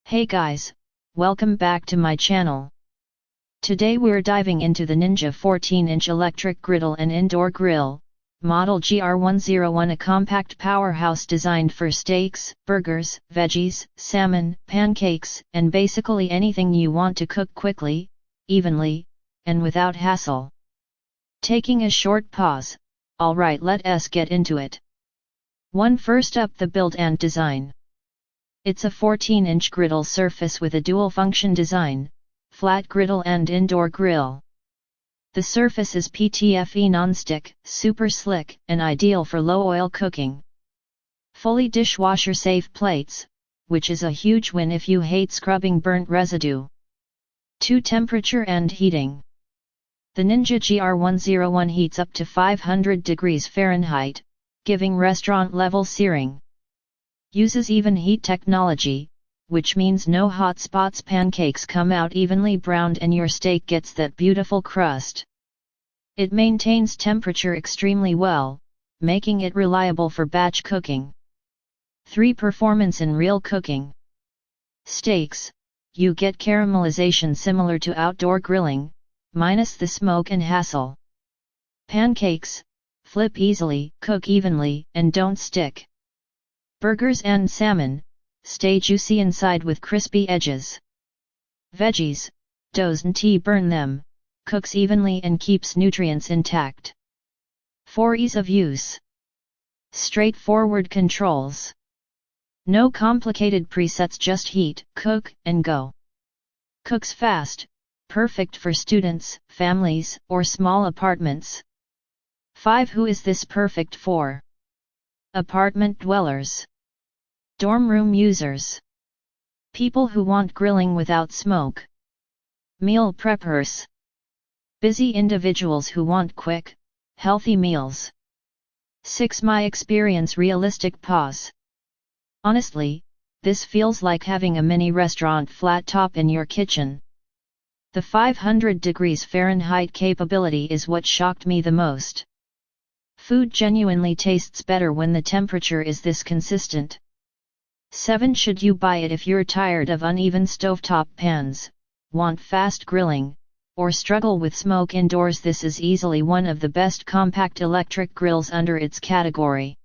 Hey guys, welcome back to my channel. Today we're diving into the Ninja 14-inch electric griddle and indoor grill, model GR101, a compact powerhouse designed for steaks, burgers, veggies, salmon, pancakes, and basically anything you want to cook quickly, evenly, and without hassle. Taking a short pause, alright, let's get into it. First up, the build and design. It's a 14-inch griddle surface with a dual-function design, flat griddle and indoor grill. The surface is PTFE nonstick, super slick, and ideal for low-oil cooking. Fully dishwasher-safe plates, which is a huge win if you hate scrubbing burnt residue. 2. Temperature and heating. The Ninja GR101 heats up to 500 degrees Fahrenheit, giving restaurant-level searing. Uses even heat technology, which means no hot spots. Pancakes come out evenly browned and your steak gets that beautiful crust. It maintains temperature extremely well, making it reliable for batch cooking. 3. Performance in real cooking. Steaks, you get caramelization similar to outdoor grilling, minus the smoke and hassle. Pancakes, flip easily, cook evenly, and don't stick. Burgers and salmon, stay juicy inside with crispy edges. Veggies, doesn't burn them, cooks evenly and keeps nutrients intact. 4. Ease of use. Straightforward controls. No complicated presets, just heat, cook, and go. Cooks fast, perfect for students, families, or small apartments. 5. Who is this perfect for? Apartment dwellers. Dorm room users. People who want grilling without smoke. Meal preppers. Busy individuals who want quick, healthy meals. 6. My experience. Realistic pause. Honestly, this feels like having a mini restaurant flat top in your kitchen. The 500 degrees Fahrenheit capability is what shocked me the most. Food genuinely tastes better when the temperature is this consistent. 7. Should you buy it if you're tired of uneven stovetop pans, want fast grilling, or struggle with smoke indoors? This is easily one of the best compact electric grills under its category.